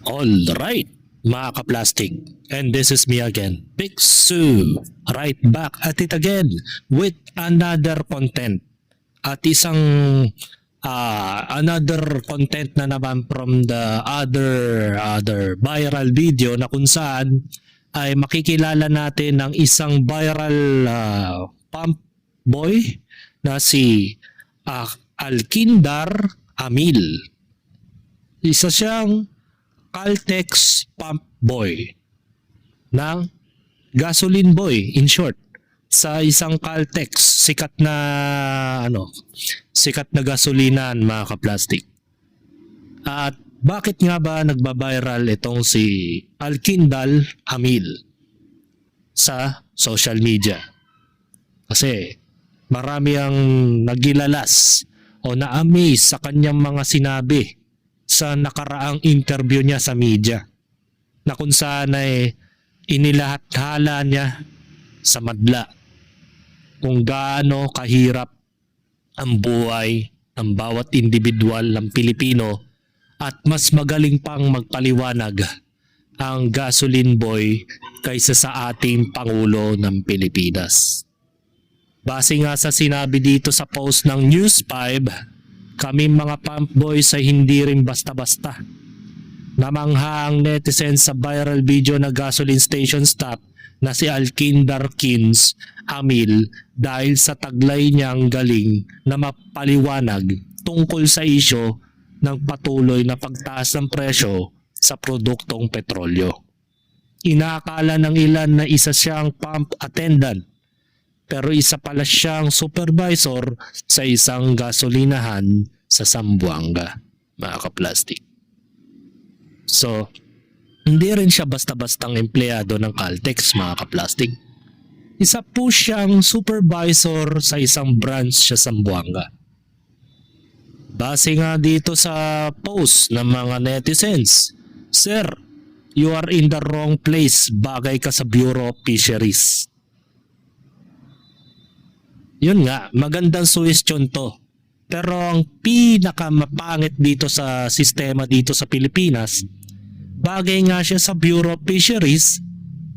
All right, mga ka-plastic. And this is me again, Big Sue. Right back at it again with another content. At isang another content na naman from the other viral video na kung saan ay makikilala natin ng isang viral pump boy na si Alkindar Amil. Isa siyang Caltex pump boy ng gasoline boy in short sa isang Caltex sikat na gasolinan mga ka-plastic. At bakit nga ba nagba-viral itong si Alkindar Amil sa social media? Kasi marami ang nagilalas o na-amaze sa kanyang mga sinabi sa nakaraang interview niya sa media na kung saan ay inilahathala niya sa madla kung gaano kahirap ang buhay ng bawat individual ng Pilipino at mas magaling pang magpaliwanag ang gasoline boy kaysa sa ating Pangulo ng Pilipinas. Base nga sa sinabi dito sa post ng News 5, kami mga pump boys ay hindi rin basta-basta. Namangha ang netizens sa viral video na gasoline station stop na si Alkindar Kins Amil dahil sa taglay niyang galing na mapaliwanag tungkol sa isyo ng patuloy na pagtaas ng presyo sa produktong petrolyo. Inaakala ng ilan na isa siyang pump attendant pero isa pala siyang supervisor sa isang gasolinahan sa Zamboanga, mga ka-plastic. So, hindi rin siya basta-bastang empleyado ng Caltex, mga ka-plastic. Isa po siyang supervisor sa isang branch sa Zamboanga. Base nga dito sa post ng mga netizens, "Sir, you are in the wrong place. Bagay ka sa Bureau of Fisheries." Yun nga, magandang suggestion to. Pero ang pinakamapangit dito sa sistema dito sa Pilipinas, bagay nga siya sa Bureau of Fisheries,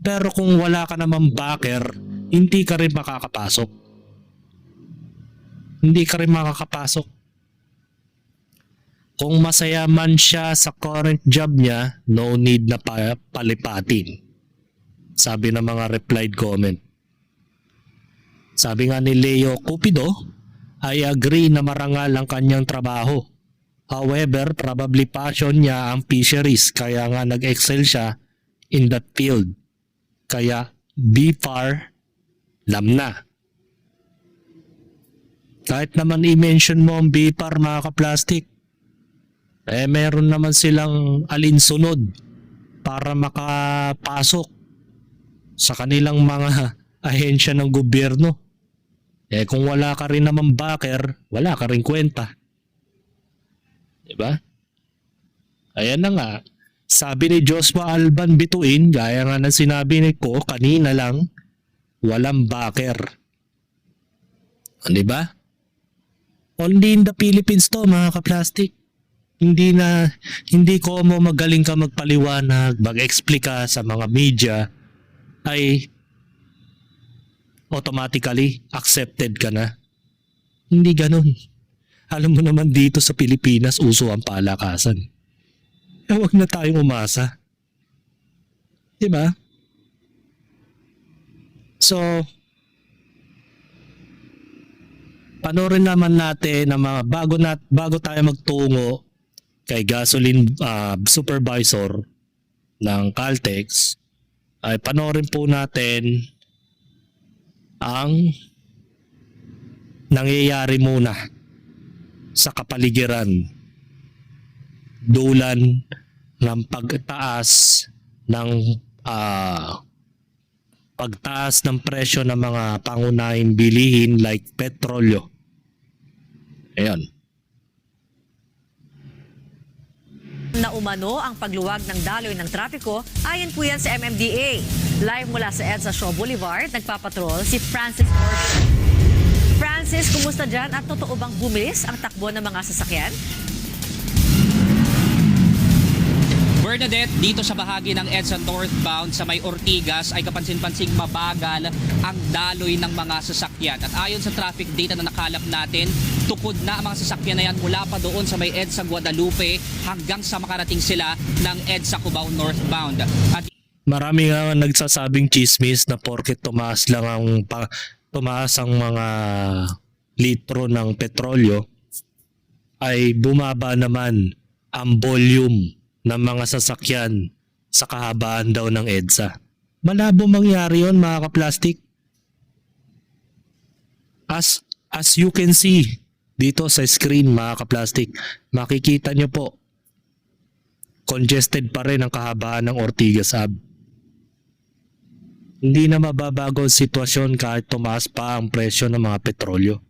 pero kung wala ka naman backer, hindi ka rin makakapasok. Hindi ka rin makakapasok. Kung masaya man siya sa current job niya, no need na palipatin. Sabi ng mga replied comment. Sabi nga ni Leo Cupido, I agree na marangal ang kanyang trabaho. However, probably passion niya ang fisheries kaya nga nag-excel siya in that field. Kaya BFAR, alam na. Kahit naman i-mention mo ang BFAR, mga ka-plastic, meron naman silang alinsunod para makapasok sa kanilang mga ahensya ng gobyerno. Kung wala ka rin naman backer, wala ka rin kwenta. Diba? Ayan na nga. Sabi ni Joshua Alban Bituin, gaya nga ng sinabi ni ko kanina lang, walang backer. Diba? Only in the Philippines to, mga ka-plastic. Hindi ko mo magaling ka magpaliwanag, mag-explica sa mga media, ay automatically accepted ka na. Hindi ganun. Alam mo naman dito sa Pilipinas uso ang palakasan. Huwag na tayong umasa. Diba? So, panoorin naman natin na mga bago tayo magtungo kay gasoline supervisor ng Caltex, ay panoorin po natin ang nangyayari muna sa kapaligiran dulan ng pagtaas ng presyo ng mga pangunahing bilihin like petrolyo. Ayan. Na umano ang pagluwag ng daloy ng trapiko, ayon po yan sa MMDA. Live mula sa EDSA Shaw Boulevard, nagpapatrol si Francis Orson. Francis, kumusta dyan at totoo bang bumilis ang takbo ng mga sasakyan? Bernadette, dito sa bahagi ng EDSA northbound sa may Ortigas ay kapansin-pansing mabagal ang daloy ng mga sasakyan. At ayon sa traffic data na nakalap natin, tukod na ang mga sasakyan na yan mula pa doon sa may EDSA Guadalupe hanggang sa makarating sila ng EDSA Cubao northbound. At Marami nga nagsasabing chismis na porket tumaas ang mga litro ng petrolyo ay bumaba naman ang volume ng mga sasakyan sa kahabaan daw ng EDSA. Malabo mangyari yon, mga kaplastik. As you can see dito sa screen, mga kaplastik, makikita nyo po congested pa rin ang kahabaan ng Ortigas Ave. Hindi na mababago ang sitwasyon kahit tumaas pa ang presyo ng mga petrolyo.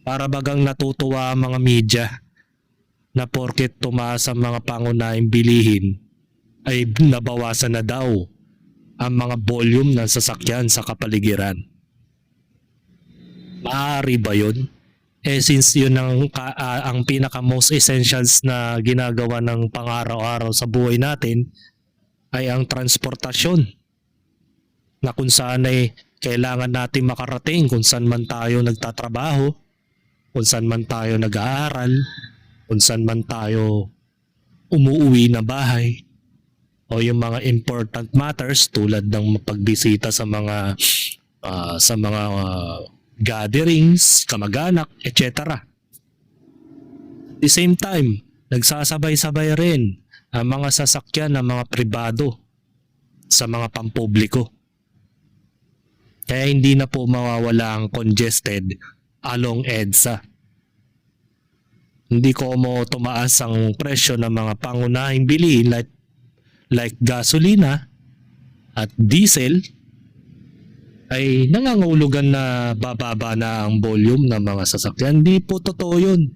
Para bagang natutuwa ang mga media na porket tumaas ang mga pangunahing bilihin ay nabawasan na daw ang mga volume ng sasakyan sa kapaligiran. Maaari ba yun? Since yun ang pinaka most essentials na ginagawa ng pang-araw-araw sa buhay natin ay ang transportasyon, na kung saan ay kailangan natin makarating kung saan man tayo nagtatrabaho, kung saan man tayo nag-aaral, kung saan man tayo umuuwi na bahay, o yung mga important matters tulad ng pagbisita sa mga gatherings, kamag-anak, etc. At the same time, nagsasabay-sabay rin ang mga sasakyan ng mga pribado sa mga pampubliko. Kaya hindi na po mawawala ang congested along EDSA. Hindi ko mo tumaas ang presyo ng mga pangunahing bilihin like gasolina at diesel ay nangangahulugan na bababa na ang volume ng mga sasakyan. Hindi po totoo yun.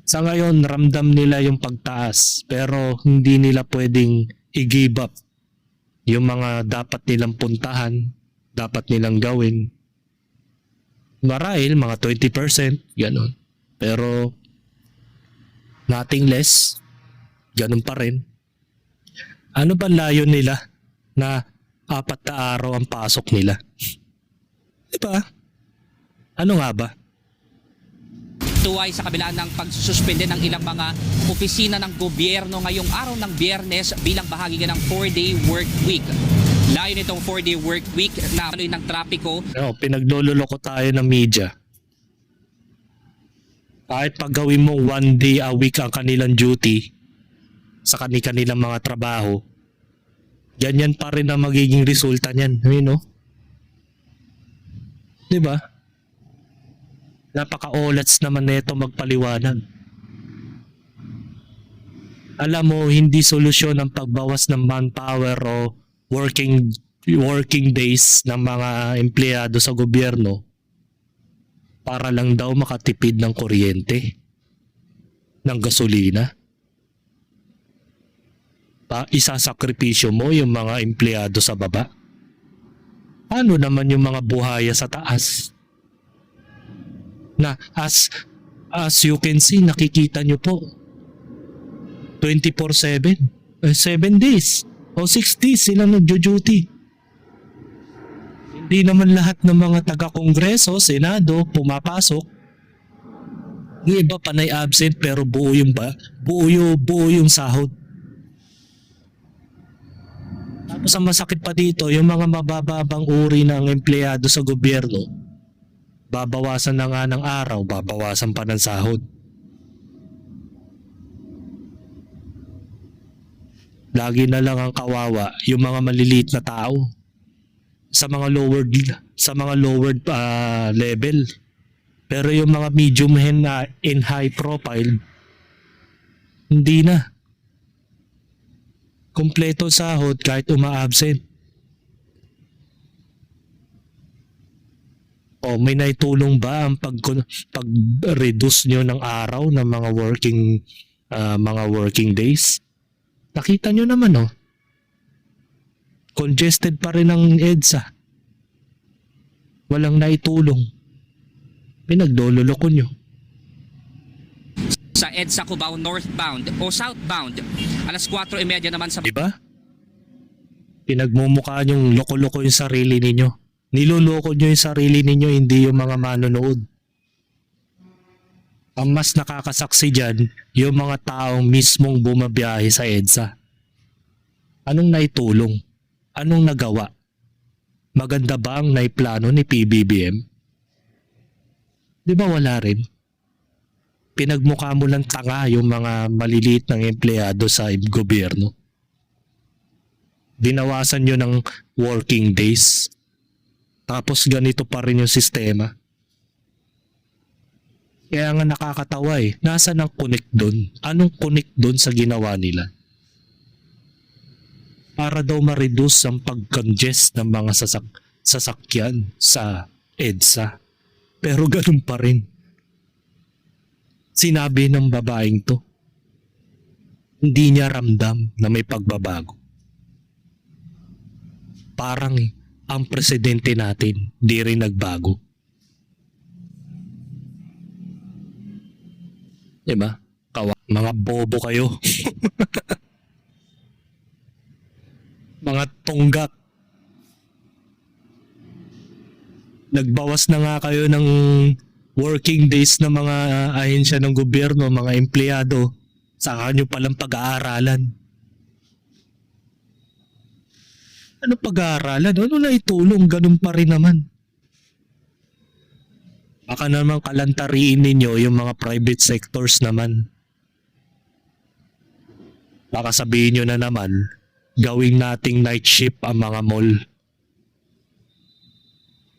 Sa ngayon, ramdam nila yung pagtaas pero hindi nila pwedeng i-give up yung mga dapat nilang puntahan, dapat nilang gawin. Marahil mga 20%, gano'n. Pero nothing less, ganun pa rin. Ano ba layo nila na 4 na araw ang pasok nila? Diba? Ano nga ba? tuway sa kabila ng pagsususpende ng ilang mga opisina ng gobyerno ngayong araw ng Biyernes bilang bahagi ng 4-day work week. Layo nitong 4-day work week na tuloy ng trapiko. Pinaglololoko tayo ng media. Kahit pag gawin mo 1 day a week ang kanilang duty sa kanilang mga trabaho, ganyan pa rin ang magiging resulta niyan. No? Diba? Napaka-olats naman nito magpaliwanag. Alam mo, hindi solusyon ang pagbawas ng manpower o working days ng mga empleyado sa gobyerno para lang daw makatipid ng kuryente, ng gasolina. Isasakripisyo mo yung mga empleyado sa baba. Ano naman yung mga buhaya sa taas? Na as you can see, nakikita nyo po 24/7 7 days o 6 days sila nagjo-duty. Hindi naman lahat ng mga taga-kongreso, senado pumapasok. Yung iba panay absent pero buo yung sahod. Tapos ang masakit pa dito, yung mga mabababang uri ng empleyado sa gobyerno, babawasan na nga ng araw, babawasan pa ng sahod. Lagi na lang ang kawawa yung mga maliliit na tao sa mga lowered level. Pero yung mga medium and high profile, hindi na. Kompleto sahod kahit uma-absent. O may naitulong ba ang pag-reduce nyo ng araw ng mga working days? Nakita nyo naman congested pa rin ang EDSA. Walang naitulong. Pinagdololoko nyo. sa EDSA Cubao northbound o southbound. Alas 4:30 naman sa Diba? Pinagmumukha niyong loko-loko yung sarili ninyo. Niloloko niyo yung sarili ninyo, hindi yung mga manonood. Ang mas nakakasaksi dyan, yung mga taong mismong bumabiyahe sa EDSA. Anong naitulong? Anong nagawa? Maganda ba ang naiplano ni PBBM? Di ba wala rin? Pinagmukha mo lang tanga yung mga maliliit ng empleyado sa gobyerno. Dinawasan nyo ng working days. Tapos ganito pa rin yung sistema. Kaya nga nakakatawa eh. Nasaan ang connect doon? Anong connect doon sa ginawa nila? Para daw ma-reduce ang pag-congest ng mga sasakyan sa EDSA. Pero ganun pa rin. Sinabi ng babaeng to, hindi niya ramdam na may pagbabago. Parang ang presidente natin di rin nagbago. Diba? Mga bobo kayo. Mga tunggak. Nagbawas na nga kayo ng working days ng mga ahensya ng gobyerno, mga empleyado. Saka nyo palang pag-aaralan. Ano pag-aaralan? Ano na itulong? Ganun pa rin naman. Baka naman kalantariin ninyo yung mga private sectors naman. Baka sabihin nyo na naman, gawing nating night shift ang mga mall.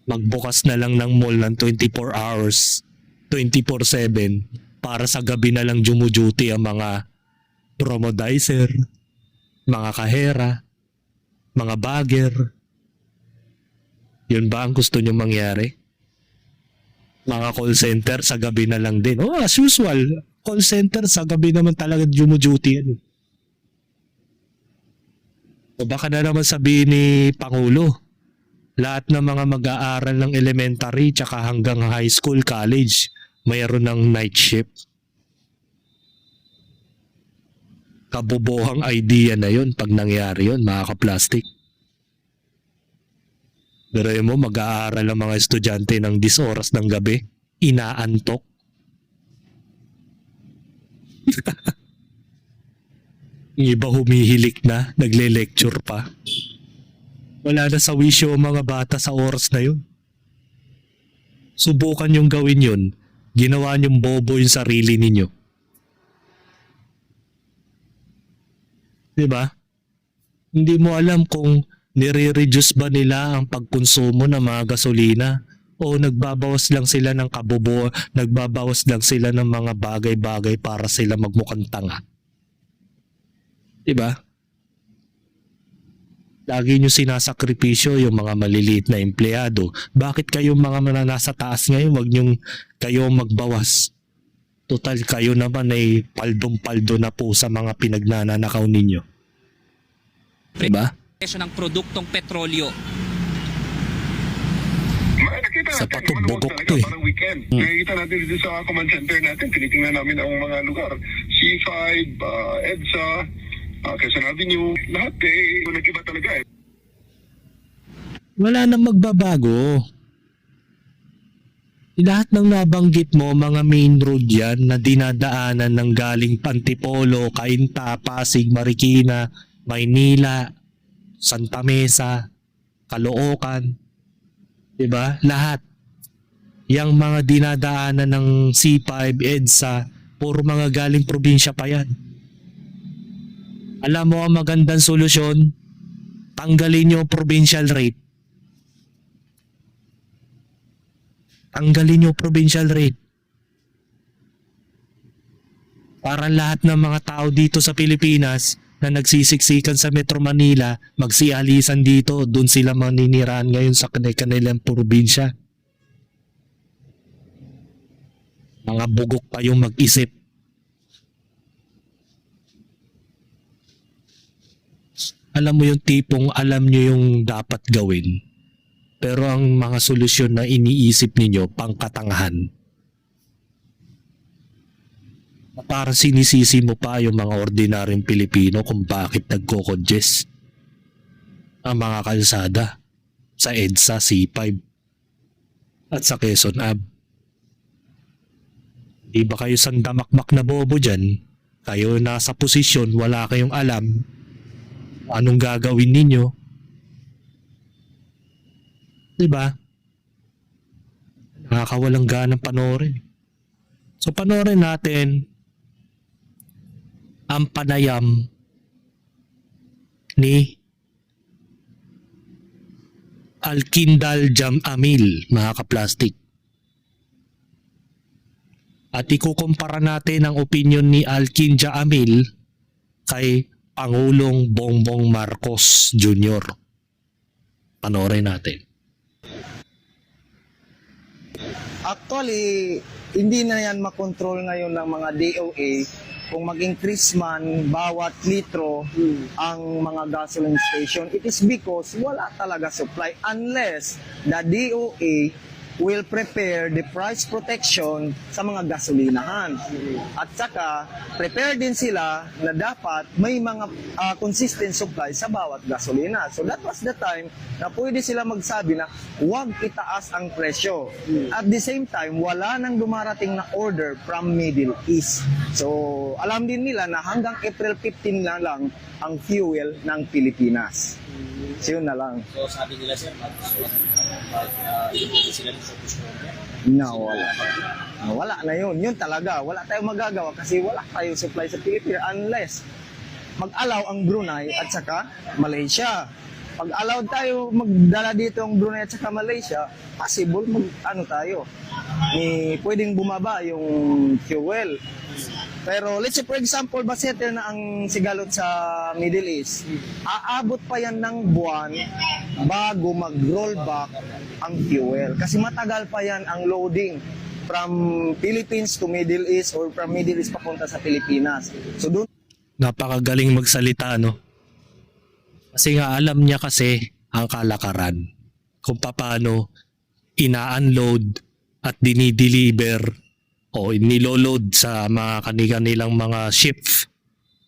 Magbukas na lang ng mall ng 24 hours, 24/7, para sa gabi na lang jumuduty ang mga promodizer, mga kahera, mga bagger. Yun ba ang gusto nyo mangyari? Mga call center sa gabi na lang din. Oh, as usual, call center sa gabi naman talaga jumuduty yan. O baka na naman sabihin ni Pangulo, lahat ng mga mag-aaral ng elementary tsaka hanggang high school, college, mayroon ng night shift. Kabobohang idea na yun pag nangyari yun, mga kaplastic. Pero yun mo, mag-aaral ang mga estudyante ng 10 oras ng gabi, inaantok. Yung iba humihilik na, nagle-lecture pa. Wala na sa wisyo ang mga bata sa oras na yun. Subukan yung gawin yun, ginawa niyong bobo yung sarili ninyo. Diba? Hindi mo alam kung nire-reduce ba nila ang pagkonsumo ng mga gasolina o nagbabawas lang sila ng kabobo, nagbabawas lang sila ng mga bagay-bagay para sila magmukhang tanga. Diba? Lagi nyo sinasakripisyo yung mga maliliit na empleyado. Bakit kayo mga nasa taas ngayon, wag nyo kayo magbawas? Total kayo naman ay paldong-paldo na po sa mga pinagnanakaw ninyo. Diba? presyo ng produktong petrolyo. Sa patubogok to eh. Parang weekend. Nakikita natin dito sa command center natin, tinitingnan namin ang mga lugar. C5, EDSA, Quezon Avenue, lahat nag-iba talaga eh. Wala nang magbabago. Lahat ng nabanggit mo, mga main road yan na dinadaanan ng galing Antipolo, Cainta, Pasig, Marikina, Maynila, Santa Mesa, Caloocan. Diba? Lahat. Yang mga dinadaanan ng C5, EDSA, puro mga galing probinsya pa yan. Alam mo ang magandang solusyon? Tanggalin nyo provincial rate. Tanggalin nyo provincial rate. Para lahat ng mga tao dito sa Pilipinas na nagsisiksikan sa Metro Manila, magsialisan dito, dun sila maninirahan ngayon sa kanilang probinsya. Mga bugok pa yung mag-isip. Alam mo yung tipong alam nyo yung dapat gawin. Pero ang mga solusyon na iniisip ninyo, pangkatangahan. Parang sinisisi mo pa yung mga ordinaryong Pilipino kung bakit nagko-congest ang mga kalsada sa EDSA, C5 at sa Quezon Ave. Di ba kayo sandamakmak na bobo dyan? Kayo nasa posisyon, wala kayong alam anong gagawin ninyo. Di ba? Nakakawalang ganang panoorin. So panoorin natin ang panayam ni Alkindal Amil, mga kaplastik. At ikukumpara natin ang opinion ni Alkinja Amil kay Pangulong Bongbong Marcos Jr. Panoorin natin. Actually, hindi na yan makontrol ngayon ng mga DOA kung mag-increase man bawat litro ang mga gasoline station. It is because wala talaga supply unless the DOA will prepare the price protection sa mga gasolinahan. At saka, prepare din sila na dapat may mga consistent supply sa bawat gasolina. So that was the time na pwede sila magsabi na huwag itaas ang presyo. At the same time, wala nang dumarating na order from Middle East. So alam din nila na hanggang April 15 na lang ang fuel ng Pilipinas. So yun na lang. So sabi nila sir, sila sa No, wala. Wala na yun. Yun talaga. Wala tayong magagawa kasi wala tayong supply sa Pilipinas unless mag-allow ang Brunei at saka Malaysia. Pag allow tayo magdala dito ang Brunei at saka Malaysia, possible tayo. Pwedeng bumaba yung fuel. Pero let's say for example, baseter na ang sigalot sa Middle East, aabot pa yan ng buwan bago mag-roll back ang fuel. Kasi matagal pa yan ang loading from Philippines to Middle East or from Middle East papunta sa Pilipinas. So doon Napakagaling magsalita, no? Kasi nga alam niya kasi ang kalakaran kung paano ina-unload at dinideliver o niloload sa mga kanilang mga ship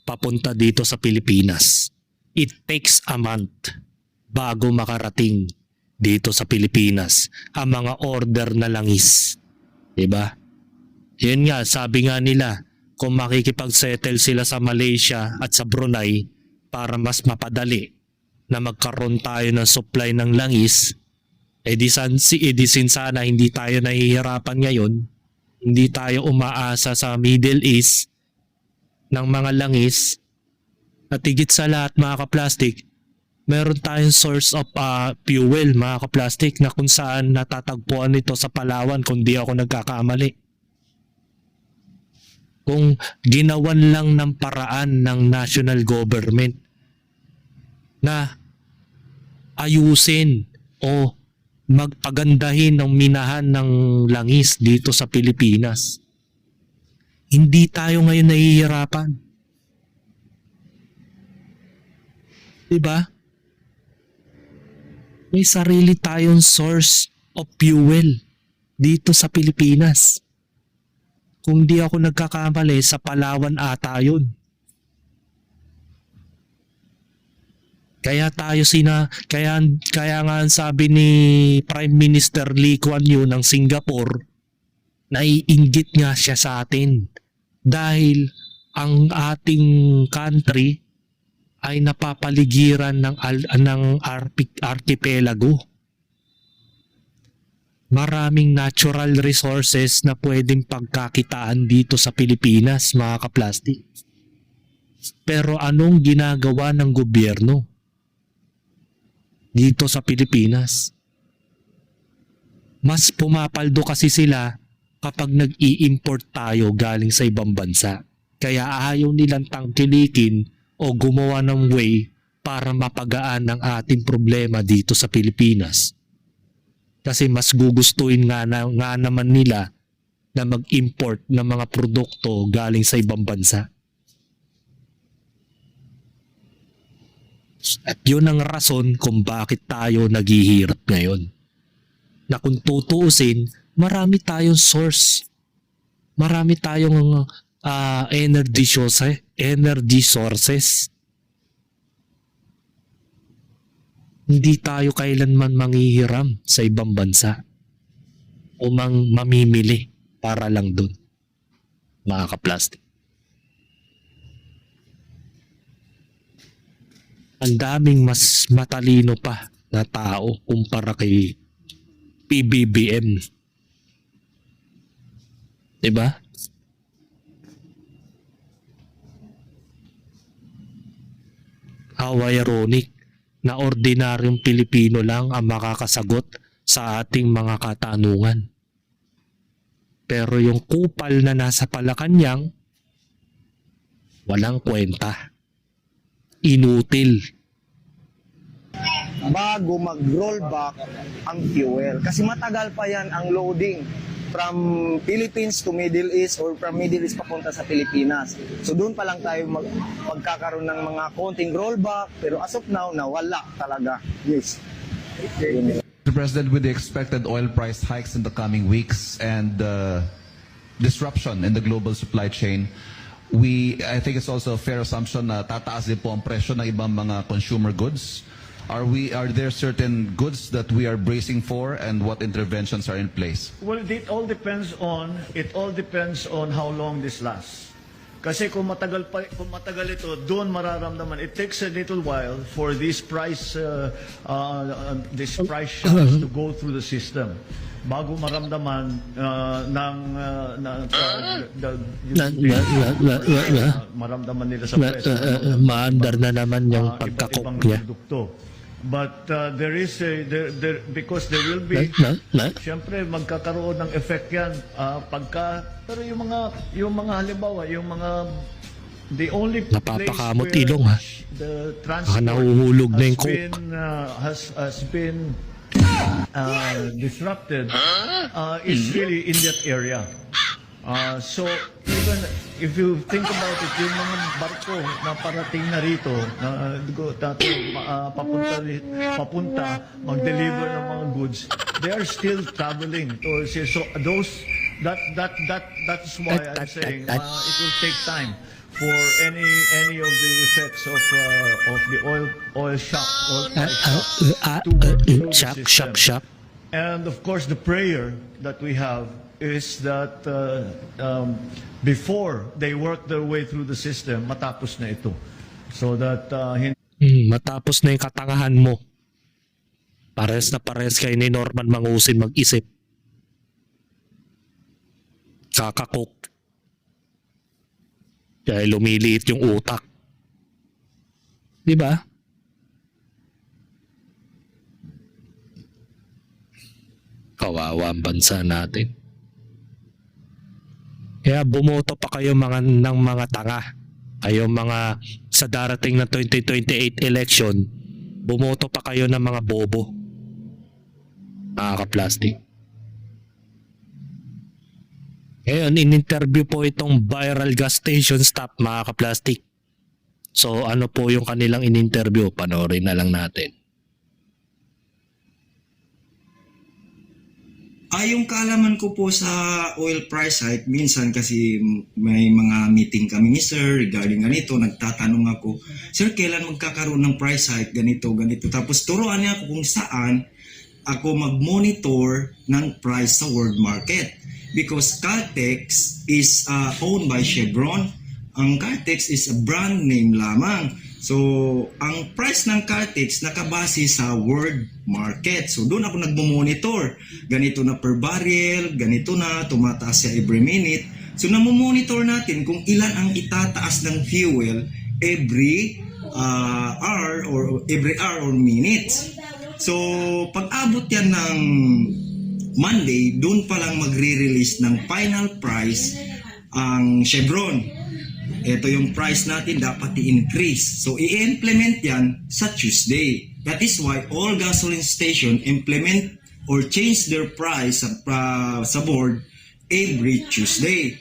papunta dito sa Pilipinas. It takes a month bago makarating dito sa Pilipinas ang mga order na langis. Diba? Yun nga, sabi nga nila, kung makikipag-settle sila sa Malaysia at sa Brunei para mas mapadali na magkaroon tayo ng supply ng langis, edisin sana hindi tayo nahihirapan ngayon. Hindi tayo umaasa sa Middle East ng mga langis. At higit sa lahat, mga kaplastik, meron tayong source of fuel, mga kaplastik, na kung saan natatagpuan ito sa Palawan kung di ako nagkakamali. Kung ginawan lang ng paraan ng national government na ayusin o magpagandahin ng minahan ng langis dito sa Pilipinas, hindi tayo ngayon nahihirapan. Diba? May sarili tayong source of fuel dito sa Pilipinas. Kung di ako nagkakamali, sa Palawan ata yun. Kaya nga ang sabi ni Prime Minister Lee Kuan Yew ng Singapore, naiinggit nga siya sa atin dahil ang ating country ay napapaligiran ng archipelago. Maraming natural resources na pwedeng pagkakitaan dito sa Pilipinas, mga kaplastik. Pero anong ginagawa ng gobyerno dito sa Pilipinas? Mas pumapaldo kasi sila kapag nag-i-import tayo galing sa ibang bansa. Kaya ayaw nilang tangkilikin o gumawa ng way para mapagaan ang ating problema dito sa Pilipinas. Kasi mas gugustuhin nga naman nila na mag-import ng mga produkto galing sa ibang bansa. At yun ang rason kung bakit tayo naghihirap ngayon. Na kung tutuusin, marami tayong source. Marami tayong energy sources. Hindi tayo kailanman manghihiram sa ibang bansa o mamimili para lang dun, mga kaplastic. Ang daming mas matalino pa na tao kumpara kay PBBM. Diba? How ironic na ordinaryong Pilipino lang ang makakasagot sa ating mga katanungan. Pero yung kupal na nasa Malacanang, walang kwenta. Inutil. Bago mag-roll back ang fuel. Kasi matagal pa yan ang loading from Philippines to Middle East or from Middle East papunta sa Pilipinas. So doon pa lang tayo magkakaroon ng mga konting rollback, pero as of now, nawala talaga. Yes. Mr. President, with the expected oil price hikes in the coming weeks and disruption in the global supply chain, I think it's also a fair assumption na tataas din po ang presyo ng ibang mga consumer goods. Are there certain goods that we are bracing for, and what interventions are in place? Well, it all depends on how long this lasts. Kasi kung matagal ito, doon mararamdaman. It takes a little while for these price shocks to go through the system bago maramdaman maramdaman nila sa presyo. Maandar na naman yung iba't pagkakok ibang niya. produkto. But because there will be, siyempre magkakaroon ng effect yan pero yung mga halimbawa, the only Napapakamot place where ilong, ha? the Baka transport nahuhulog na yung coke. has been disrupted is really in that area. So even if you think about it, yung mga barko na parating na rito, papunta, mag-deliver ng mga goods, they are still traveling towards here. So that's why I'm saying it will take time for any of the effects of the oil shock, oil price shock to work through the system. Shock. And of course, the prayer that we have is that before they work their way through the system, matapos na ito. So that Matapos na yung katangahan mo. Pares na pares kayo ni Norman Mangusin mag-isip. Kakakok. Kaya lumiliit yung utak. Di ba? Kawawa ang bansa natin. Kaya bumoto pa kayo ng mga tanga. Kayo mga sa darating na 2028 election, bumoto pa kayo ng mga bobo. Nakaka-plastic. Ngayon, in-interview po itong viral gas station staff, mga ka-plastic. So, ano po yung kanilang in-interview? Panoorin na lang natin. Yung kaalaman ko po sa oil price hike, minsan kasi may mga meeting kami ni Sir regarding ganito, nagtatanong ako, Sir, kailan magkakaroon ng price hike? Ganito. Tapos turuan niya ako kung saan ako mag-monitor ng price sa world market. Because Caltex is owned by Chevron. Ang Caltex is a brand name lamang. So, ang price ng Caltex nakabase sa world market. So, doon ako nagmo-monitor. Ganito na per barrel, ganito na, tumataas siya every minute. So, namomonitor natin kung ilan ang itataas ng fuel every hour or minutes. So, pag abot yan ng Monday, doon pa lang magre-release ng final price ang Chevron. Ito yung price natin dapat i-increase. So, i-implement yan sa Tuesday. That is why all gasoline station implement or change their price sa board every Tuesday.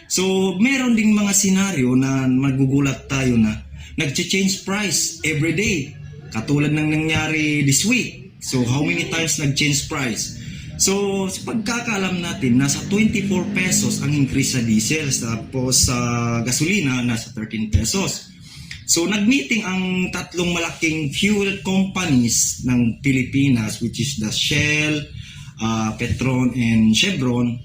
So, meron ding mga senaryo na magugulat tayo na nag-change price every day. Katulad ng nangyari this week. So, how many times nag-change price? So, sa pagkakaalam natin, nasa 24 pesos ang increase sa diesel, tapos sa gasolina, nasa 13 pesos. So, nag-meeting ang tatlong malaking fuel companies ng Pilipinas, which is the Shell, Petron, and Chevron,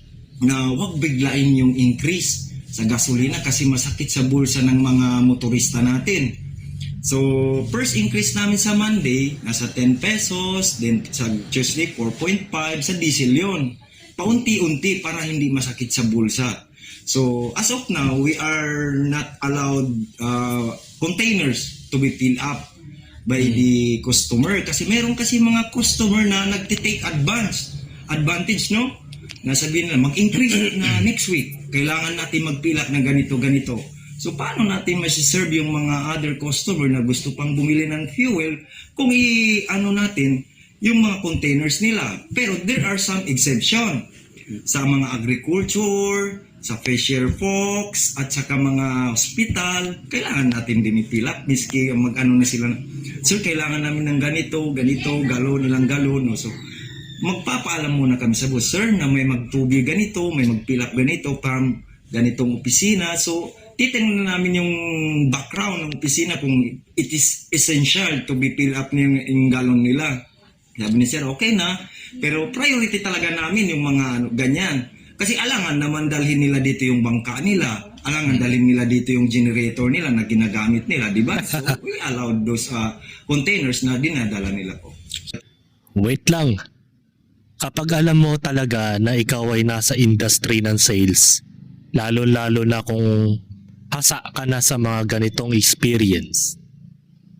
na huwag biglain yung increase sa gasolina kasi masakit sa bulsa ng mga motorista natin. So, first increase namin sa Monday, nasa 10 pesos, then sa Tuesday, 4.5, sa diesel yun. Paunti-unti para hindi masakit sa bulsa. So, as of now, we are not allowed containers to be filled up by the customer. Kasi meron kasi mga customer na nagtitake advantage, no? Nasabihin nila, mag-increase na next week. Kailangan natin mag-fill up ng ganito. So, paano natin masiserve yung mga other customer na gusto pang bumili ng fuel kung i-ano natin yung mga containers nila? Pero there are some exception sa mga agriculture, sa fisher folks, at saka mga hospital. Kailangan natin din i-fill up, miski mag-ano na sila. Sir, kailangan namin ng ganito, galon, ilang galon. No? So, magpapaalam muna kami sa boss, sir, na may magtubi ganito, may mag-fill up ganito, from ganitong opisina. So, titingnan namin yung background ng opisina kung it is essential to be fill up yung galon nila. Sabi ni sir, okay na, pero priority talaga namin yung mga ganyan. Kasi alangan naman dalhin nila dito yung bangka nila, alangan dalhin nila dito yung generator nila na ginagamit nila, di ba? So we allowed those containers na dinadala nila po. Wait lang. Kapag alam mo talaga na ikaw ay nasa industry ng sales, lalo-lalo na kung hasa ka na sa mga ganitong experience,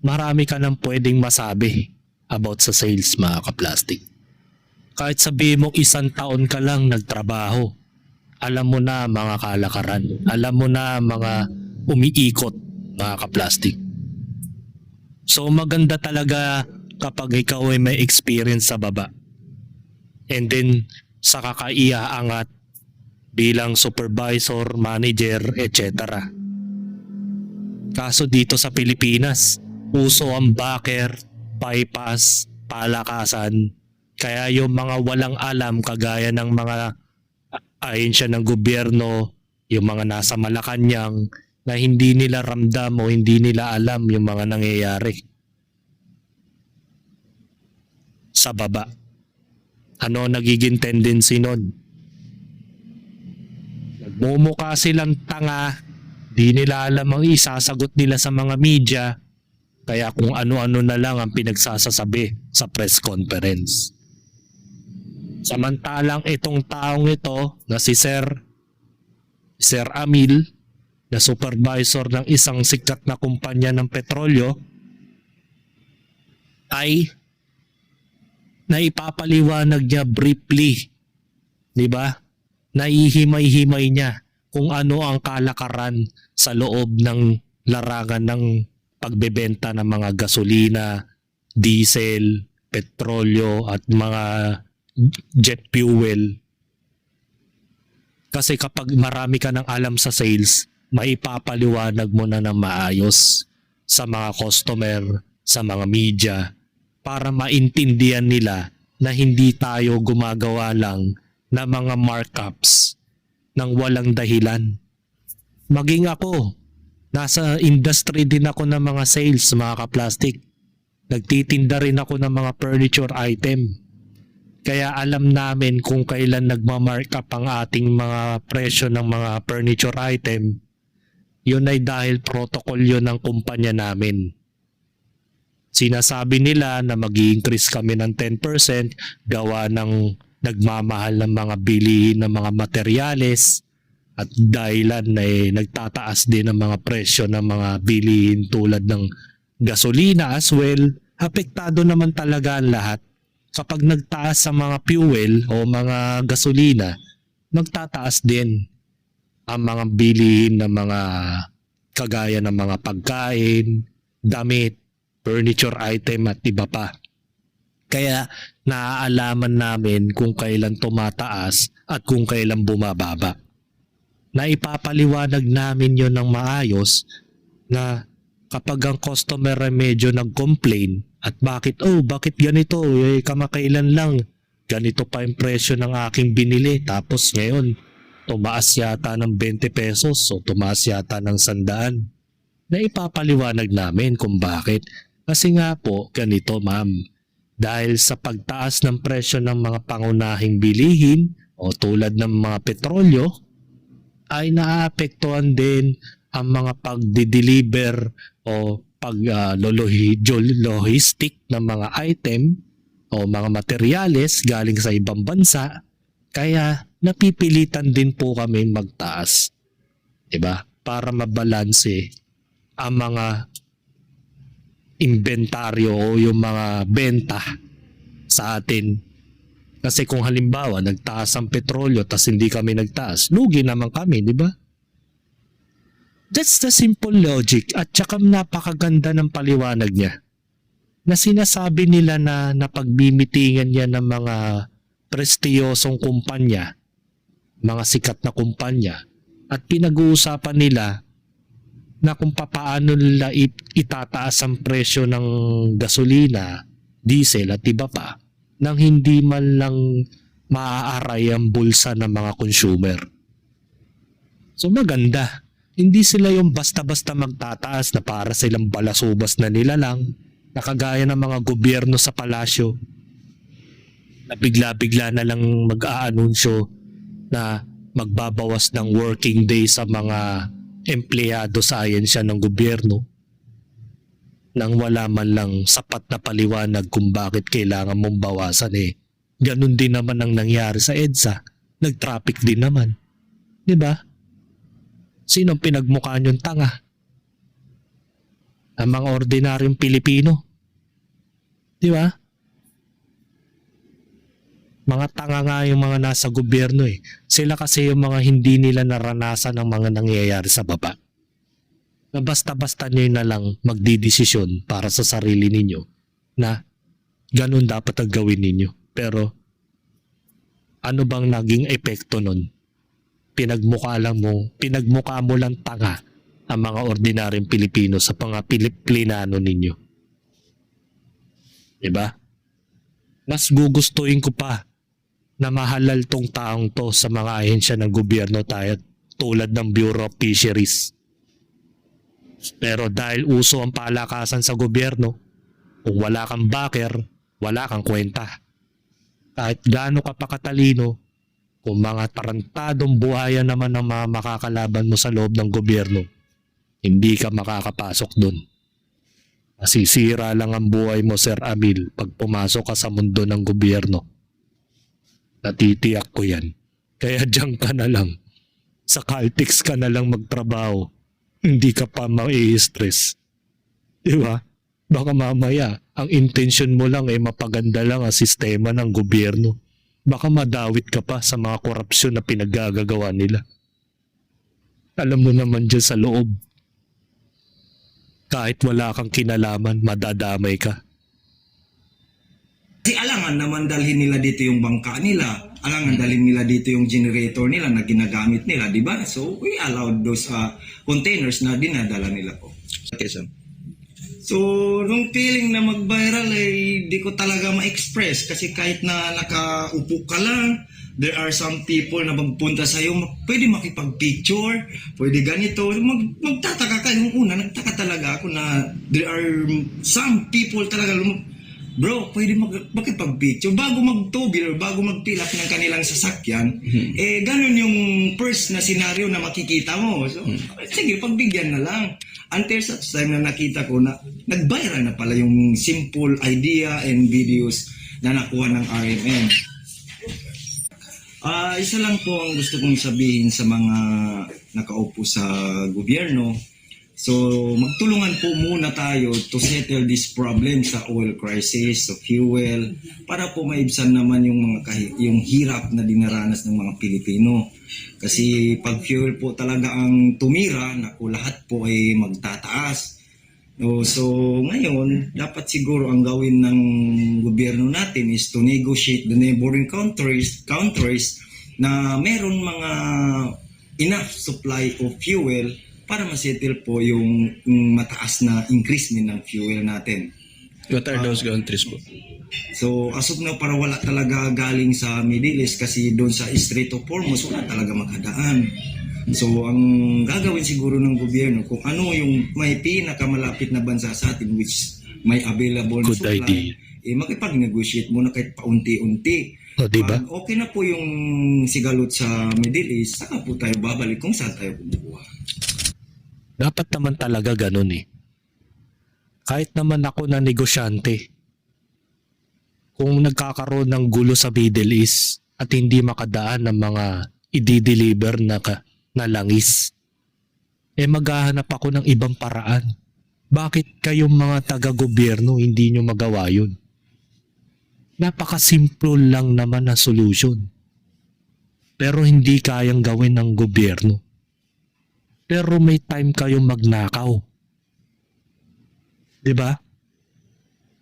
marami ka nang pwedeng masabi about sa sales, mga kaplastic. Kahit sabihin mo 1 taon ka lang nagtrabaho, alam mo na mga kalakaran, alam mo na mga umiikot, mga kaplastik. So maganda talaga kapag ikaw ay may experience sa baba. And then sa kakaiaangat bilang supervisor, manager, etc. Kaso dito sa Pilipinas, uso ang backer, bypass, palakasan. Kaya yung mga walang alam kagaya ng mga ahensya ng gobyerno, yung mga nasa Malacanang, na hindi nila ramdam o hindi nila alam yung mga nangyayari sa baba. Ano nagiging tendency nun? Nagmumukha silang tanga, di nila alam ang isasagot nila sa mga media, kaya kung ano-ano na lang ang pinagsasasabi sa press conference. Samantalang itong taong ito na si Sir Amil, na supervisor ng isang sikat na kumpanya ng petrolyo, ay naipapaliwanag niya briefly, di ba? Naihimay-himay niya kung ano ang kalakaran sa loob ng larangan ng pagbebenta ng mga gasolina, diesel, petrolyo at mga jet fuel. Kasi kapag marami ka ng alam sa sales, maipapaliwanag mo na ng maayos sa mga customer, sa mga media, para maintindihan nila na hindi tayo gumagawa lang na mga markups ng walang dahilan. Maging ako, nasa industry din ako ng mga sales, mga kaplastic. Nagtitinda rin ako ng mga furniture item. Kaya alam namin kung kailan nagmamarkup ang ating mga presyo ng mga furniture item. Yun ay dahil protocol yun ng kumpanya namin. Sinasabi nila na mag-i-increase kami ng 10% gawa ng nagmamahal ng mga bilihin ng mga materyales at dahilan na nagtataas din ang mga presyo ng mga bilihin tulad ng gasolina as well. Apektado naman talaga ang lahat. Kapag nagtaas sa mga fuel o mga gasolina, nagtataas din ang mga bilihin ng mga kagaya ng mga pagkain, damit, furniture item at iba pa. Kaya naaalaman namin kung kailan tumataas at kung kailan bumababa. Naipapaliwanag namin yon ng maayos na kapag ang customer ay medyo nag-complain at bakit ganito, kamakailan lang ganito pa yung presyo ng aking binili. Tapos ngayon, tumaas yata ng 20 pesos o tumaas yata ng 100. Na ipapaliwanag namin kung bakit. Kasi nga po, ganito ma'am, dahil sa pagtaas ng presyo ng mga pangunahing bilihin o tulad ng mga petrolyo, ay naaapektuhan din ang mga pagdi-deliver o logistic ng mga item o mga materyales galing sa ibang bansa. Kaya napipilitan din po kami magtaas. Diba? Para mabalanse ang mga inventaryo o yung mga benta sa atin. Kasi kung halimbawa nagtaas ang petrolyo tas hindi kami nagtaas, lugi naman kami, di ba? That's the simple logic at saka napakaganda ng paliwanag niya. Na sinasabi nila na napagbimitingan niya ng mga prestiyosong kumpanya, mga sikat na kumpanya, at pinag-uusapan nila na kung papaano nila itataas ang presyo ng gasolina, diesel at iba pa nang hindi man lang maaaray ang bulsa ng mga consumer. So maganda. Hindi sila yung basta-basta magtataas na para silang balasubas na nila lang, na kagaya ng mga gobyerno sa palasyo na bigla-bigla na lang mag-aanunsyo na magbabawas ng working day sa mga empleyado sa ahensya ng gobyerno nang wala man lang sapat na paliwanag kung bakit kailangan mong bawasan. Ganun din naman ang nangyari sa EDSA. Nag-traffic din naman. Di ba? Sinong pinagmukhaan yung tanga? Ang mga ordinaryong Pilipino. Di ba? Mga tanga nga yung mga nasa gobyerno . Sila kasi yung mga hindi nila naranasan ang mga nangyayari sa baba. Na basta-basta nyo na lang magdidesisyon para sa sarili ninyo na ganun dapat ang gawin ninyo. Pero ano bang naging epekto nun? Pinagmukha mo lang tanga ang mga ordinaryong Pilipino sa mga Pilipinano ninyo. Diba? Mas gugustuhin ko pa na mahalal tong taong to sa mga ahensya ng gobyerno tayo tulad ng Bureau of Fisheries. Pero dahil uso ang palakasan sa gobyerno, kung wala kang backer, wala kang kwenta. Kahit gaano ka pa katalino, kung mga tarantadong buhaya naman ang mga makakalaban mo sa loob ng gobyerno, hindi ka makakapasok dun. Masisira lang ang buhay mo, Sir Amil, pag pumasok ka sa mundo ng gobyerno. Natitiyak ko yan. Kaya diyan ka na lang. Sa Caltex ka na lang magtrabaho. Hindi ka pa mai-stress. Diba? Baka mamaya, ang intention mo lang ay mapaganda lang ang sistema ng gobyerno. Baka madawit ka pa sa mga korupsyon na pinaggagawa nila. Alam mo naman dyan sa loob. Kahit wala kang kinalaman, madadamay ka. Kasi alangan naman dalhin nila dito yung bangka nila. Alangan dalhin nila dito yung generator nila na ginagamit nila, di ba? So, we allowed those containers na dinadala nila po. Okay, so. So, nung feeling na mag-viral, di ko talaga ma-express. Kasi kahit na nakaupo ka lang, there are some people na magpunta sa'yo, pwede makipag-picture, pwede ganito. Magtataka ka. Yung una, nagtaka talaga ako na there are some people talaga bro, pwede makipag-picture bago mag-tubil or bago mag-fill up ng kanilang sasakyan. Ganun yung first na scenario na makikita mo. So, sige, pagbigyan na lang. Until such time na nakita ko na nag-viral na pala yung simple idea and videos na nakuha ng RMN. Isa lang po ang gusto kong sabihin sa mga nakaupo sa gobyerno. So, magtulungan po muna tayo to settle this problem sa oil crisis, sa fuel, para po maibsan naman yung yung hirap na dinaranas ng mga Pilipino. Kasi pag fuel po talaga ang tumira, naku, lahat po ay magtataas. So, ngayon, dapat siguro ang gawin ng gobyerno natin is to negotiate the neighboring countries na meron mga enough supply of fuel para masettle po yung mataas na increase ng fuel natin. What are those countries po? So, as of now, para wala talaga galing sa Middle East kasi doon sa Strait of Hormuz, wala talaga makadaan. So, ang gagawin siguro ng gobyerno, kung ano yung may pinakamalapit na bansa sa atin, which may available na Good supply, idea. makipag-negotiate muna kahit paunti-unti. O, diba? Pag okay na po yung sigalot sa Middle East, saka po tayo babalik kung saan tayo kumukuha. Dapat naman talaga ganun eh. Kahit naman ako na negosyante, kung nagkakaroon ng gulo sa Middle East at hindi makadaan ng mga i-deliver na langis, maghahanap ako ng ibang paraan. Bakit kayong mga taga-gobyerno hindi nyo magawa yun? Napakasimple lang naman na solution. Pero hindi kayang gawin ng gobyerno. Pero may time kayong magnakaw. Diba?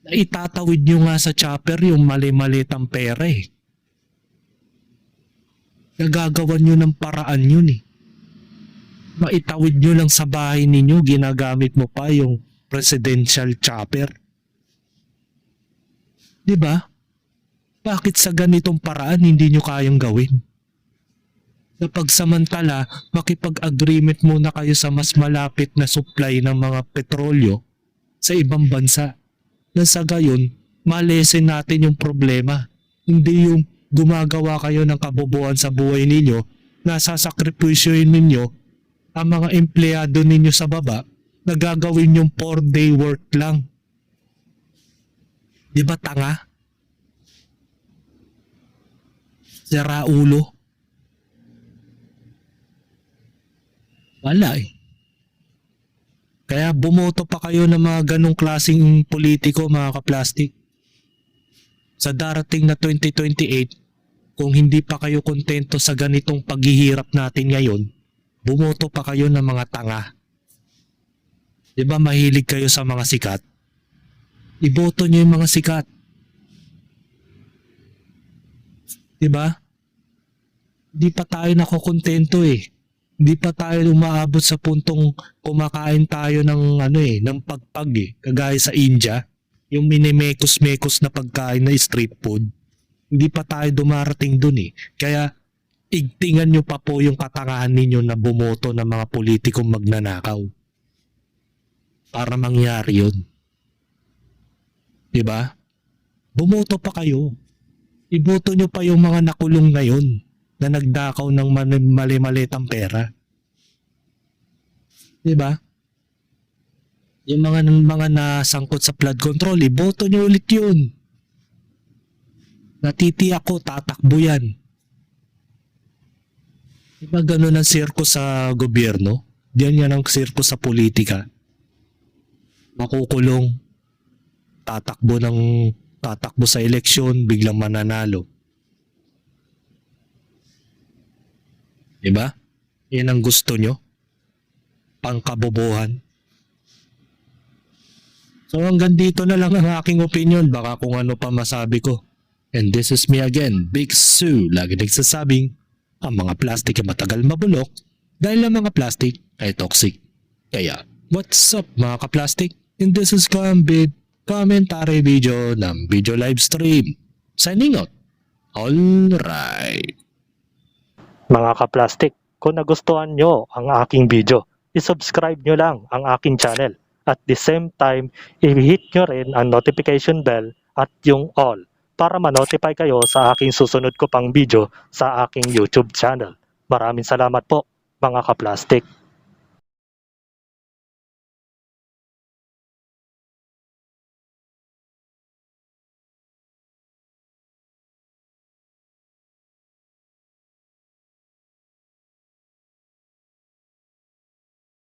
Itatawid nyo nga sa chopper yung mali-malitang pera eh. Nagagawan nyo ng paraan yun eh. Maitawid nyo lang sa bahay ninyo, ginagamit mo pa yung presidential chopper. Diba? Bakit sa ganitong paraan hindi nyo kayang gawin? Napagsamantala, makipag-agreement muna kayo sa mas malapit na supply ng mga petrolyo sa ibang bansa. Na sa gayon, malesen natin yung problema. Hindi yung gumagawa kayo ng kabobohan sa buhay ninyo, nasasakripisyoin ninyo ang mga empleyado ninyo sa baba na gagawin yung 4-day work lang. Di ba tanga? Sira ulo. Wala eh. Kaya bumoto pa kayo ng mga ganong klaseng politiko, mga kaplastik. Sa darating na 2028, kung hindi pa kayo kontento sa ganitong paghihirap natin ngayon, bumoto pa kayo ng mga tanga. Diba mahilig kayo sa mga sikat? Iboto nyo yung mga sikat. Diba? Di pa tayo nakokontento eh. Di pa tayo umaabot sa puntong kumakain tayo ng ng pagpag eh. Kagaya sa India, yung minimekos-mekos na pagkain na street food. Hindi pa tayo dumarating dun eh. Kaya igtingan nyo pa po yung katangahan ninyo na bumoto ng mga politikong magnanakaw. Para mangyari yun. Diba? Bumoto pa kayo. Iboto nyo pa yung mga nakulong ngayon na nagdakaw ng mali-malitang pera. Diba? Yung mga nasangkot sa flood control, iboto nyo ulit yun. Natitiyak ko, tatakbo yan. Diba ganun ang sirko sa gobyerno? Diyan yan ang sirko sa politika. Makukulong, tatakbo sa eleksyon, biglang mananalo. Diba? Yan ang gusto nyo. Pangkabobohan. So hanggang dito na lang ang aking opinion. Baka kung ano pa masabi ko. And this is me again, Big Sue. Lagi nagsasabing, ang mga plastic ay matagal mabulok dahil ang mga plastic ay toxic. Kaya, what's up mga ka-plastic? And this is Gambit, commentary video ng video live stream. Signing out. Alright. Mga ka-plastic, kung nagustuhan nyo ang aking video, isubscribe nyo lang ang aking channel. At the same time, i-hit nyo rin ang notification bell at yung all para ma-notify kayo sa aking susunod ko pang video sa aking YouTube channel. Maraming salamat po mga ka-plastic.